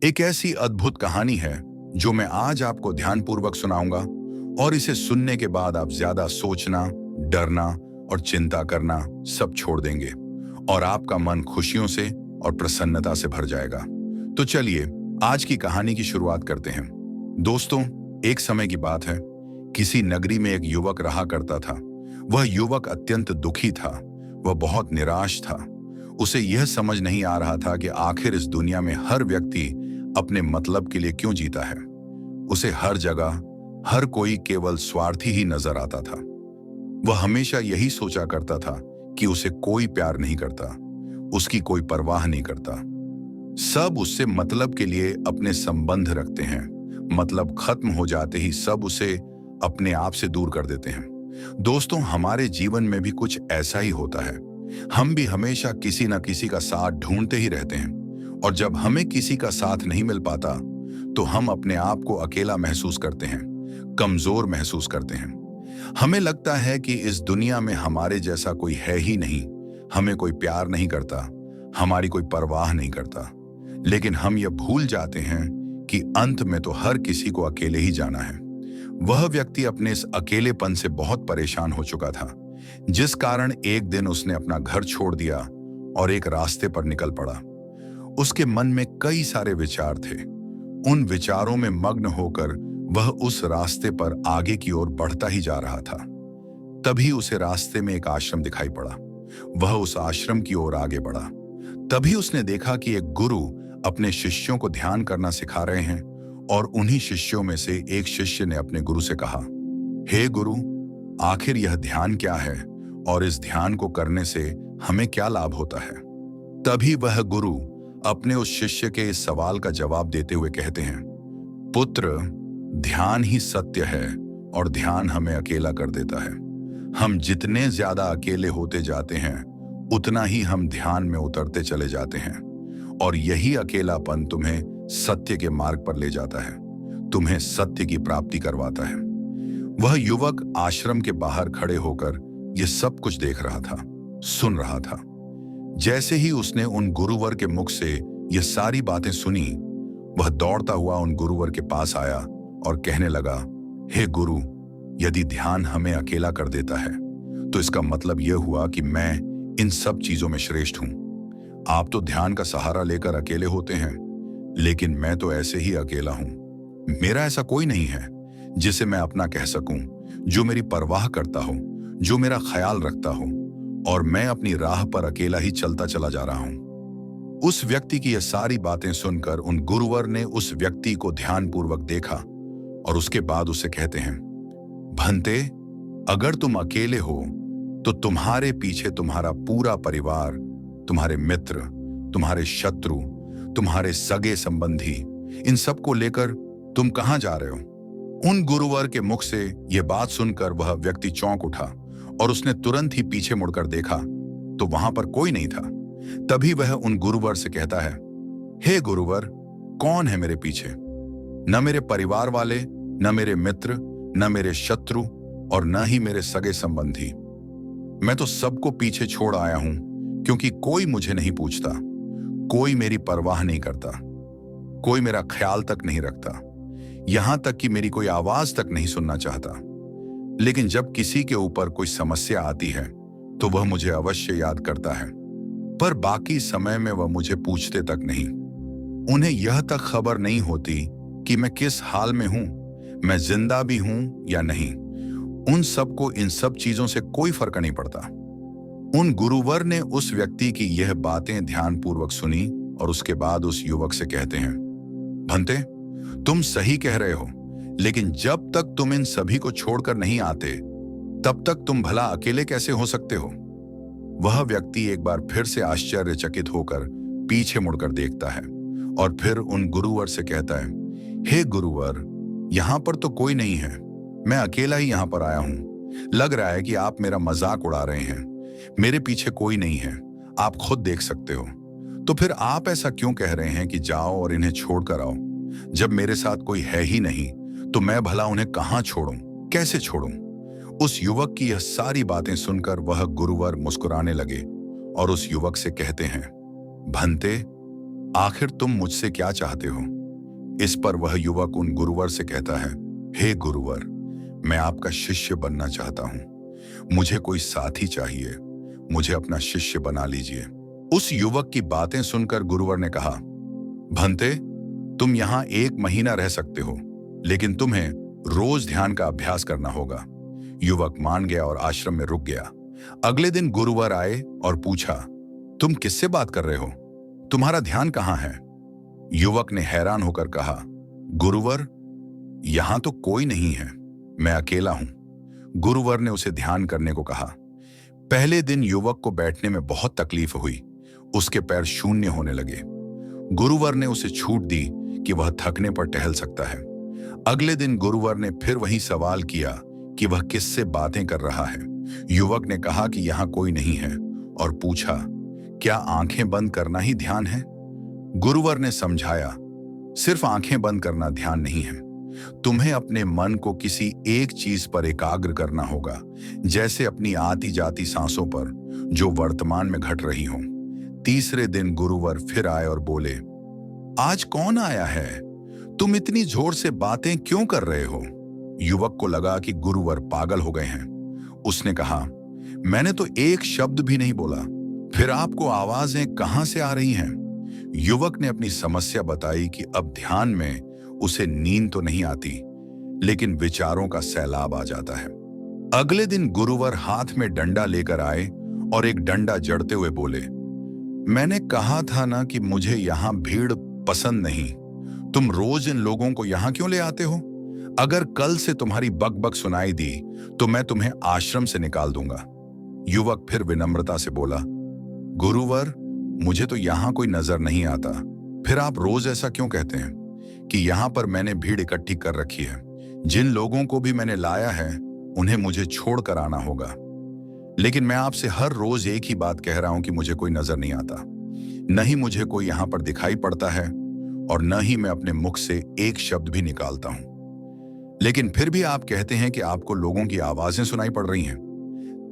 एक ऐसी अद्भुत कहानी है जो मैं आज आपको ध्यानपूर्वक सुनाऊंगा और इसे सुनने के बाद आप ज्यादा सोचना, डरना और चिंता करना सब छोड़ देंगे और आपका मन खुशियों से और प्रसन्नता से भर जाएगा। तो चलिए आज की कहानी की शुरुआत करते हैं। दोस्तों, एक समय की बात है। किसी नगरी में एक युवक रहा करता था। वह युवक अत्यंत दुखी था। वह बहुत निराश था। उसे यह समझ नहीं आ रहा था कि आखिर इस दुनिया में हर व्यक्ति अपने मतलब के लिए क्यों जीता है। उसे हर जगह हर कोई केवल स्वार्थी ही नजर आता था। वह हमेशा यही सोचा करता था कि उसे कोई प्यार नहीं करता, उसकी कोई परवाह नहीं करता। सब उससे मतलब के लिए अपने संबंध रखते हैं। मतलब खत्म हो जाते ही सब उसे अपने आप से दूर कर देते हैं। दोस्तों, हमारे जीवन में भी कुछ ऐसा ही होता है। हम भी हमेशा किसी न किसी का साथ ढूंढते ही रहते हैं और जब हमें किसी का साथ नहीं मिल पाता तो हम अपने आप को अकेला महसूस करते हैं, कमजोर महसूस करते हैं। हमें लगता है कि इस दुनिया में हमारे जैसा कोई है ही नहीं, हमें कोई प्यार नहीं करता, हमारी कोई परवाह नहीं करता। लेकिन हम यह भूल जाते हैं कि अंत में तो हर किसी को अकेले ही जाना है। वह व्यक्ति अपने इस अकेलेपन से बहुत परेशान हो चुका था, जिस कारण एक दिन उसने अपना घर छोड़ दिया और एक रास्ते पर निकल पड़ा। उसके मन में कई सारे विचार थे। उन विचारों में मग्न होकर वह उस रास्ते पर आगे की ओर बढ़ता ही जा रहा था। तभी उसे रास्ते में एक आश्रम दिखाई पड़ा। वह उस आश्रम की ओर आगे बढ़ा। तभी उसने देखा कि एक गुरु अपने शिष्यों को ध्यान करना सिखा रहे हैं और उन्हीं शिष्यों में से एक शिष्य ने अपने गुरु से कहा, हे गुरु, आखिर यह ध्यान क्या है और इस ध्यान को करने से हमें क्या लाभ होता है। तभी वह गुरु अपने उस शिष्य के इस सवाल का जवाब देते हुए कहते हैं, पुत्र, ध्यान ही सत्य है और ध्यान हमें अकेला कर देता है। हम जितने ज्यादा अकेले होते जाते हैं उतना ही हम ध्यान में उतरते चले जाते हैं और यही अकेलापन तुम्हें सत्य के मार्ग पर ले जाता है, तुम्हें सत्य की प्राप्ति करवाता है। वह युवक आश्रम के बाहर खड़े होकर यह सब कुछ देख रहा था, सुन रहा था। जैसे ही उसने उन गुरुवर के मुख से यह सारी बातें सुनी, वह दौड़ता हुआ उन गुरुवर के पास आया और कहने लगा, हे गुरु, यदि ध्यान हमें अकेला कर देता है तो इसका मतलब यह हुआ कि मैं इन सब चीजों में श्रेष्ठ हूं। आप तो ध्यान का सहारा लेकर अकेले होते हैं, लेकिन मैं तो ऐसे ही अकेला हूं। मेरा ऐसा कोई नहीं है जिसे मैं अपना कह सकूं, जो मेरी परवाह करता हो, जो मेरा ख्याल रखता हो, और मैं अपनी राह पर अकेला ही चलता चला जा रहा हूं। उस व्यक्ति की यह सारी बातें सुनकर उन गुरुवर ने उस व्यक्ति को ध्यानपूर्वक देखा और उसके बाद उसे कहते हैं, भंते, अगर तुम अकेले हो तो तुम्हारे पीछे तुम्हारा पूरा परिवार, तुम्हारे मित्र, तुम्हारे शत्रु, तुम्हारे सगे संबंधी, इन सब को लेकर तुम कहां जा रहे हो। उन गुरुवर के मुख से यह बात सुनकर वह व्यक्ति चौंक उठा और उसने तुरंत ही पीछे मुड़कर देखा तो वहां पर कोई नहीं था। तभी वह उन गुरुवर से कहता है, हे गुरुवर, कौन है मेरे पीछे? न मेरे परिवार वाले, न मेरे मित्र, न मेरे शत्रु और न ही मेरे सगे संबंधी। मैं तो सबको पीछे छोड़ आया हूं क्योंकि कोई मुझे नहीं पूछता, कोई मेरी परवाह नहीं करता, कोई मेरा ख्याल तक नहीं रखता, यहां तक कि मेरी कोई आवाज तक नहीं सुनना चाहता। लेकिन जब किसी के ऊपर कोई समस्या आती है तो वह मुझे अवश्य याद करता है, पर बाकी समय में वह मुझे पूछते तक नहीं। उन्हें यह तक खबर नहीं होती कि मैं किस हाल में हूं, मैं जिंदा भी हूं या नहीं। उन सबको इन सब चीजों से कोई फर्क नहीं पड़ता। उन गुरुवर ने उस व्यक्ति की यह बातें ध्यानपूर्वक सुनी और उसके बाद उस युवक से कहते हैं, भंते, तुम सही कह रहे हो, लेकिन जब तक तुम इन सभी को छोड़कर नहीं आते तब तक तुम भला अकेले कैसे हो सकते हो। वह व्यक्ति एक बार फिर से आश्चर्यचकित होकर पीछे मुड़कर देखता है और फिर उन गुरुवर से कहता है, हे गुरुवर, यहां पर तो कोई नहीं है, मैं अकेला ही यहां पर आया हूं। लग रहा है कि आप मेरा मजाक उड़ा रहे हैं। मेरे पीछे कोई नहीं है, आप खुद देख सकते हो। तो फिर आप ऐसा क्यों कह रहे हैं कि जाओ और इन्हें छोड़कर आओ? जब मेरे साथ कोई है ही नहीं तो मैं भला उन्हें कहां छोड़ूं, कैसे छोड़ूं? उस युवक की यह सारी बातें सुनकर वह गुरुवर मुस्कुराने लगे और उस युवक से कहते हैं, भंते, आखिर तुम मुझसे क्या चाहते हो? इस पर वह युवक उन गुरुवर से कहता है, हे गुरुवर, मैं आपका शिष्य बनना चाहता हूं। मुझे कोई साथी चाहिए। मुझे अपना शिष्य बना लीजिए। उस युवक की बातें सुनकर गुरुवर ने कहा, भंते, तुम यहां 1 महीना रह सकते हो, लेकिन तुम्हें रोज ध्यान का अभ्यास करना होगा। युवक मान गया और आश्रम में रुक गया। अगले दिन गुरुवर आए और पूछा, तुम किससे बात कर रहे हो? तुम्हारा ध्यान कहाँ है? युवक ने हैरान होकर कहा, गुरुवर, यहां तो कोई नहीं है, मैं अकेला हूं। गुरुवर ने उसे ध्यान करने को कहा। पहले दिन युवक को बैठने में बहुत तकलीफ हुई। उसके पैर शून्य होने लगे। गुरुवर ने उसे छूट दी कि वह थकने पर टहल सकता है। अगले दिन गुरुवर ने फिर वही सवाल किया कि वह किससे बातें कर रहा है। युवक ने कहा कि यहां कोई नहीं है और पूछा, क्या आंखें बंद करना ही ध्यान है? गुरुवर ने समझाया, सिर्फ आंखें बंद करना ध्यान नहीं है। तुम्हें अपने मन को किसी एक चीज पर एकाग्र करना होगा, जैसे अपनी आती जाती सांसों पर, जो वर्तमान में घट रही हो। तीसरे दिन गुरुवर फिर आए और बोले, आज कौन आया है? तुम इतनी जोर से बातें क्यों कर रहे हो? युवक को लगा कि गुरुवर पागल हो गए हैं। उसने कहा, मैंने तो एक शब्द भी नहीं बोला, फिर आपको आवाजें कहां से आ रही हैं? युवक ने अपनी समस्या बताई कि अब ध्यान में उसे नींद तो नहीं आती, लेकिन विचारों का सैलाब आ जाता है। अगले दिन गुरुवर हाथ में डंडा लेकर आए और एक डंडा जड़ते हुए बोले, मैंने कहा था ना कि मुझे यहां भीड़ पसंद नहीं। तुम रोज इन लोगों को यहां क्यों ले आते हो? अगर कल से तुम्हारी बकबक सुनाई दी तो मैं तुम्हें आश्रम से निकाल दूंगा। युवक फिर विनम्रता से बोला, गुरुवर, मुझे तो यहां कोई नजर नहीं आता। फिर आप रोज ऐसा क्यों कहते हैं कि यहां पर मैंने भीड़ इकट्ठी कर रखी है। जिन लोगों को भी मैंने लाया है उन्हें मुझे छोड़कर आना होगा। लेकिन मैं आपसे हर रोज एक ही बात कह रहा हूं कि मुझे कोई नजर नहीं आता, न ही मुझे कोई यहां पर दिखाई पड़ता है और न ही मैं अपने मुख से एक शब्द भी निकालता हूं। लेकिन फिर भी आप कहते हैं कि आपको लोगों की आवाजें सुनाई पड़ रही हैं।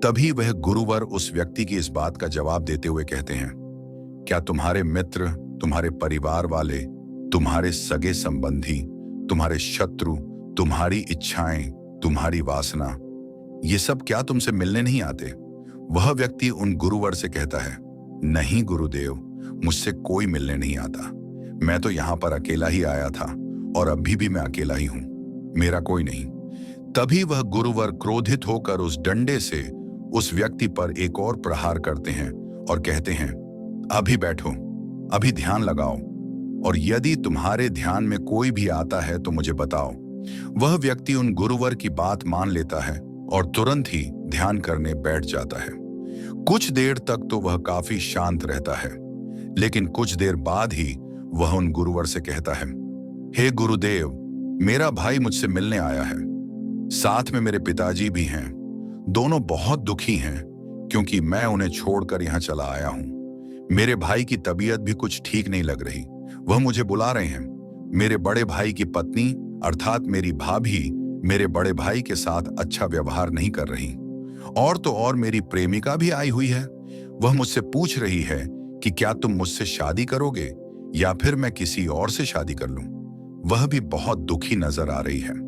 तभी वह गुरुवर उस व्यक्ति की इस बात का जवाब देते हुए कहते हैं, क्या तुम्हारे मित्र, तुम्हारे परिवार वाले, तुम्हारे सगे संबंधी, तुम्हारे शत्रु, तुम्हारी इच्छाएं, तुम्हारी वासना, ये सब क्या तुमसे मिलने नहीं आते? वह व्यक्ति उन गुरुवर से कहता है, नहीं गुरुदेव, मुझसे कोई मिलने नहीं आता। मैं तो यहां पर अकेला ही आया था और अभी भी मैं अकेला ही हूं, मेरा कोई नहीं। तभी वह गुरुवर क्रोधित होकर उस डंडे से उस व्यक्ति पर एक और प्रहार करते हैं और कहते हैं, अभी बैठो, अभी ध्यान लगाओ, और यदि तुम्हारे ध्यान में कोई भी आता है तो मुझे बताओ। वह व्यक्ति उन गुरुवर की बात मान लेता है और तुरंत ही ध्यान करने बैठ जाता है। कुछ देर तक तो वह काफी शांत रहता है, लेकिन कुछ देर बाद ही वह उन गुरुवर से कहता है, हे गुरुदेव, मेरा भाई मुझसे मिलने आया है। साथ में मेरे पिताजी भी हैं। दोनों बहुत दुखी हैं क्योंकि मैं उन्हें छोड़कर यहां चला आया हूं। मेरे भाई की तबीयत भी कुछ ठीक नहीं लग रही। वह मुझे बुला रहे हैं। मेरे बड़े भाई की पत्नी अर्थात मेरी भाभी मेरे बड़े भाई के साथ अच्छा व्यवहार नहीं कर रही। और तो और मेरी प्रेमिका भी आई हुई है। वह मुझसे पूछ रही है कि क्या तुम मुझसे शादी करोगे या फिर मैं किसी और से शादी कर लूं। वह भी बहुत दुखी नजर आ रही है।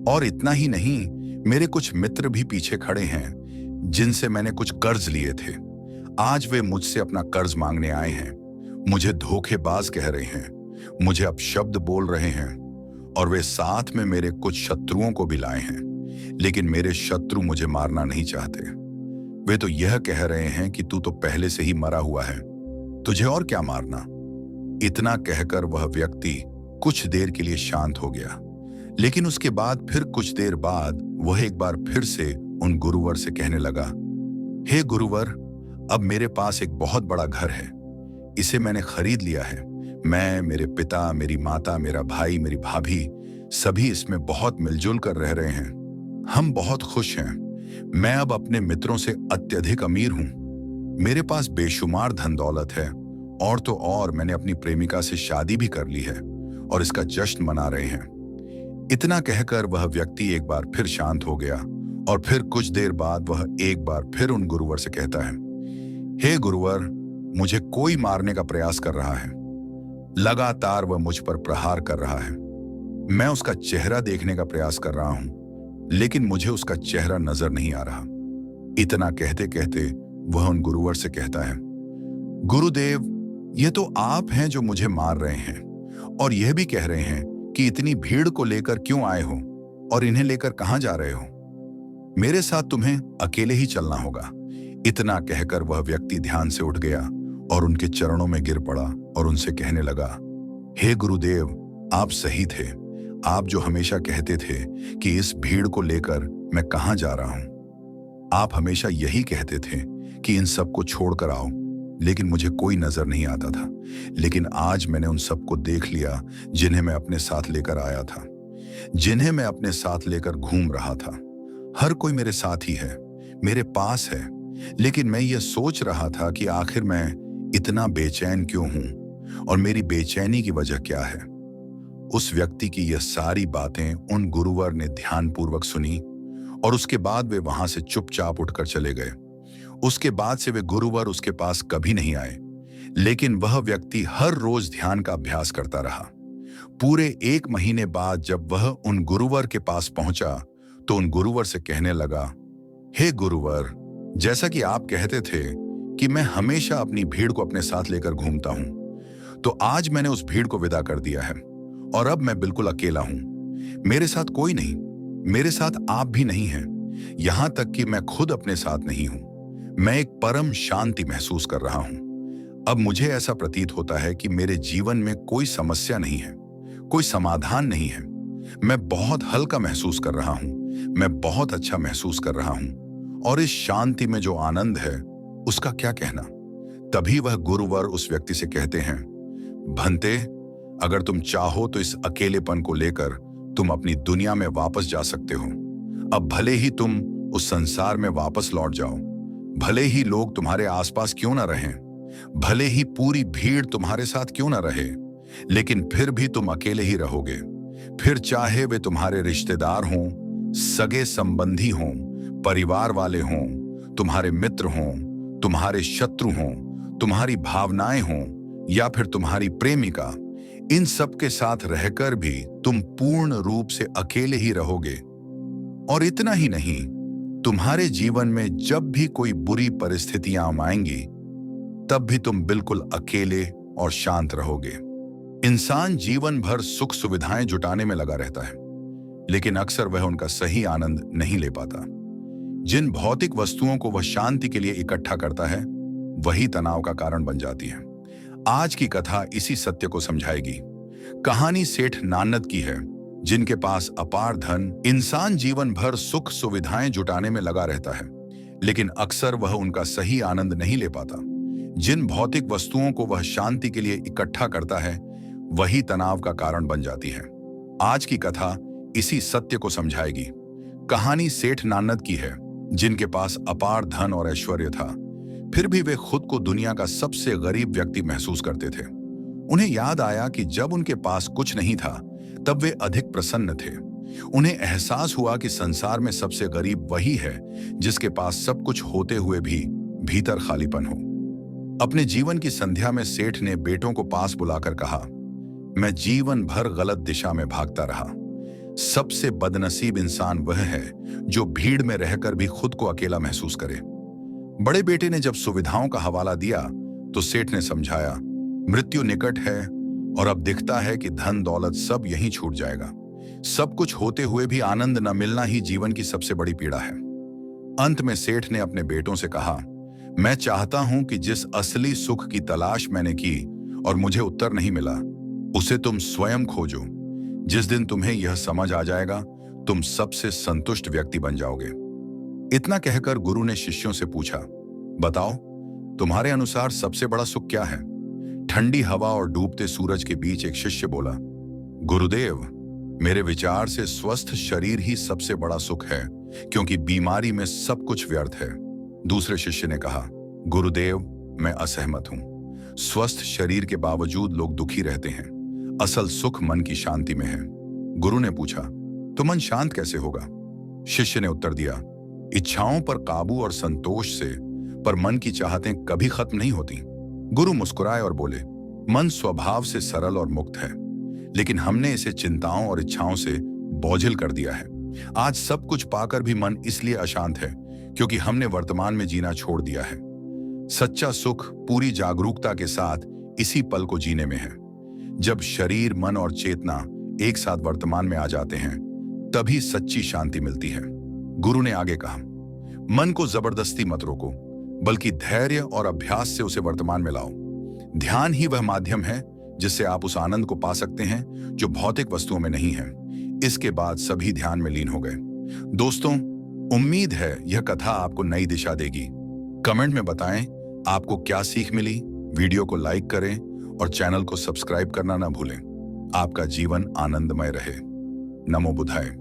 और इतना ही नहीं, मेरे कुछ मित्र भी पीछे खड़े हैं जिनसे मैंने कुछ कर्ज लिए थे। आज वे मुझसे अपना कर्ज मांगने आए हैं। मुझे धोखेबाज कह रहे हैं, मुझे अपशब्द बोल रहे हैं, और वे साथ में मेरे कुछ शत्रुओं को भी लाए हैं। लेकिन मेरे शत्रु मुझे मारना नहीं चाहते। वे तो यह कह रहे हैं कि तू तो पहले से ही मरा हुआ है, तुझे और क्या मारना। इतना कहकर वह व्यक्ति कुछ देर के लिए शांत हो गया, लेकिन उसके बाद फिर कुछ देर बाद वह एक बार फिर से उन गुरुवर से कहने लगा, हे गुरुवर, अब मेरे पास एक बहुत बड़ा घर है। इसे मैंने खरीद लिया है। मैं, मेरे पिता, मेरी माता, मेरा भाई, मेरी भाभी, सभी इसमें बहुत मिलजुल कर रह रहे हैं। हम बहुत खुश हैं। मैं अब अपने मित्रों से अत्यधिक अमीर हूं। मेरे पास बेशुमार धन दौलत है, और तो और मैंने अपनी प्रेमिका से शादी भी कर ली है और इसका जश्न मना रहे हैं। इतना कहकर वह व्यक्ति एक बार फिर शांत हो गया और फिर कुछ देर बाद वह एक बार फिर उन गुरुवर से कहता है, हे गुरुवर, मुझे कोई मारने का प्रयास कर रहा है। लगातार वह मुझ पर प्रहार कर रहा है। मैं उसका चेहरा देखने का प्रयास कर रहा हूं, लेकिन मुझे उसका चेहरा नजर नहीं आ रहा। इतना कहते कहते वह उन गुरुवर से कहता है, गुरुदेव, ये तो आप हैं जो मुझे मार रहे हैं और यह भी कह रहे हैं कि इतनी भीड़ को लेकर क्यों आए हो और इन्हें लेकर कहां जा रहे हो। मेरे साथ तुम्हें अकेले ही चलना होगा। इतना कहकर वह व्यक्ति ध्यान से उठ गया और उनके चरणों में गिर पड़ा और उनसे कहने लगा, हे गुरुदेव, आप सही थे। आप जो हमेशा कहते थे कि इस भीड़ को लेकर मैं कहां जा रहा हूं। आप हमेशा यही कहते थे कि इन सबको छोड़कर आओ, लेकिन मुझे कोई नजर नहीं आता था। लेकिन आज मैंने उन सबको देख लिया जिन्हें मैं अपने साथ लेकर आया था, जिन्हें मैं अपने साथ लेकर घूम रहा था। हर कोई मेरे साथ ही है, मेरे पास है, लेकिन मैं ये सोच रहा था कि आखिर मैं इतना बेचैन क्यों हूं और मेरी बेचैनी की वजह क्या है। उस व्यक्ति की यह सारी बातें उन गुरुवर ने ध्यानपूर्वक सुनी और उसके बाद वे वहां से चुपचाप उठकर चले गए। उसके बाद से वे गुरुवर उसके पास कभी नहीं आए, लेकिन वह व्यक्ति हर रोज ध्यान का अभ्यास करता रहा। पूरे 1 महीने बाद जब वह उन गुरुवर के पास पहुंचा तो उन गुरुवर से कहने लगा, हे गुरुवर, जैसा कि आप कहते थे कि मैं हमेशा अपनी भीड़ को अपने साथ लेकर घूमता हूं, तो आज मैंने उस भीड़ को विदा कर दिया है और अब मैं बिल्कुल अकेला हूं। मेरे साथ कोई नहीं, मेरे साथ आप भी नहीं हैं, यहां तक कि मैं खुद अपने साथ नहीं हूं। मैं एक परम शांति महसूस कर रहा हूं। अब मुझे ऐसा प्रतीत होता है कि मेरे जीवन में कोई समस्या नहीं है, कोई समाधान नहीं है। मैं बहुत हल्का महसूस कर रहा हूं, मैं बहुत अच्छा महसूस कर रहा हूं और इस शांति में जो आनंद है उसका क्या कहना। तभी वह गुरुवर उस व्यक्ति से कहते हैं, भंते, अगर तुम चाहो तो इस अकेलेपन को लेकर तुम अपनी दुनिया में वापस जा सकते हो। अब भले ही तुम उस संसार में वापस लौट जाओ, भले ही लोग तुम्हारे आसपास क्यों ना रहें, भले ही पूरी भीड़ तुम्हारे साथ क्यों ना रहे, लेकिन फिर भी तुम अकेले ही रहोगे। फिर चाहे वे तुम्हारे रिश्तेदार हों, सगे संबंधी हों, परिवार वाले हों, तुम्हारे मित्र हों, तुम्हारे शत्रु हों, तुम्हारी भावनाएं हों या फिर तुम्हारी प्रेमिका, इन सब के साथ रहकर भी तुम पूर्ण रूप से अकेले ही रहोगे। और इतना ही नहीं, तुम्हारे जीवन में जब भी कोई बुरी परिस्थितियां आएंगी तब भी तुम बिल्कुल अकेले और शांत रहोगे। इंसान जीवन भर सुख सुविधाएं जुटाने में लगा रहता है, लेकिन अक्सर वह उनका सही आनंद नहीं ले पाता। जिन भौतिक वस्तुओं को वह शांति के लिए इकट्ठा करता है, वही तनाव का कारण बन जाती है। आज की कथा इसी सत्य को समझाएगी। कहानी सेठ नानद की है, जिनके पास अपार धन, इंसान जीवन भर सुख सुविधाएं जुटाने में लगा रहता है, लेकिन अक्सर वह उनका सही आनंद नहीं ले पाता। जिन भौतिक वस्तुओं को वह शांति के लिए इकट्ठा करता है, वही तनाव का कारण बन जाती है। आज की कथा इसी सत्य को समझाएगी। कहानी सेठ नानद की है, जिनके पास अपार धन और ऐश्वर्य था, फिर भी वे खुद को दुनिया का सबसे गरीब व्यक्ति महसूस करते थे। उन्हें याद आया कि जब उनके पास कुछ नहीं था तब वे अधिक प्रसन्न थे। उन्हें एहसास हुआ कि संसार में सबसे गरीब वही है जिसके पास सब कुछ होते हुए भी भीतर खालीपन हो। अपने जीवन की संध्या में सेठ ने बेटों को पास बुलाकर कहा, मैं जीवन भर गलत दिशा में भागता रहा। सबसे बदनसीब इंसान वह है जो भीड़ में रहकर भी खुद को अकेला महसूस करे। बड़े बेटे ने जब सुविधाओं का हवाला दिया तो सेठ ने समझाया, मृत्यु निकट है और अब दिखता है कि धन दौलत सब यहीं छूट जाएगा। सब कुछ होते हुए भी आनंद न मिलना ही जीवन की सबसे बड़ी पीड़ा है। अंत में सेठ ने अपने बेटों से कहा, मैं चाहता हूं कि जिस असली सुख की तलाश मैंने की और मुझे उत्तर नहीं मिला, उसे तुम स्वयं खोजो। जिस दिन तुम्हें यह समझ आ जाएगा, तुम सबसे संतुष्ट व्यक्ति बन जाओगे। इतना कहकर गुरु ने शिष्यों से पूछा, बताओ तुम्हारे अनुसार सबसे बड़ा सुख क्या है। ठंडी हवा और डूबते सूरज के बीच एक शिष्य बोला, गुरुदेव, मेरे विचार से स्वस्थ शरीर ही सबसे बड़ा सुख है, क्योंकि बीमारी में सब कुछ व्यर्थ है। दूसरे शिष्य ने कहा, गुरुदेव, मैं असहमत हूं। स्वस्थ शरीर के बावजूद लोग दुखी रहते हैं। असल सुख मन की शांति में है। गुरु ने पूछा, तो मन शांत कैसे होगा? शिष्य ने उत्तर दिया, इच्छाओं पर काबू और संतोष से, पर मन की चाहतें कभी खत्म नहीं होती। गुरु मुस्कुराए और बोले, मन स्वभाव से सरल और मुक्त है, लेकिन हमने इसे चिंताओं और इच्छाओं से बोझिल कर दिया है। आज सब कुछ पाकर भी मन इसलिए अशांत है क्योंकि हमने वर्तमान में जीना छोड़ दिया है। सच्चा सुख पूरी जागरूकता के साथ इसी पल को जीने में है। जब शरीर, मन और चेतना एक साथ वर्तमान में आ जाते हैं, तभी सच्ची शांति मिलती है। गुरु ने आगे कहा, मन को जबरदस्ती मत रोको, बल्कि धैर्य और अभ्यास से उसे वर्तमान में लाओ। ध्यान ही वह माध्यम है जिससे आप उस आनंद को पा सकते हैं जो भौतिक वस्तुओं में नहीं है। इसके बाद सभी ध्यान में लीन हो गए। दोस्तों, उम्मीद है यह कथा आपको नई दिशा देगी। कमेंट में बताएं आपको क्या सीख मिली। वीडियो को लाइक करें और चैनल को सब्सक्राइब करना ना भूलें। आपका जीवन आनंदमय रहे। नमो बुद्धाय।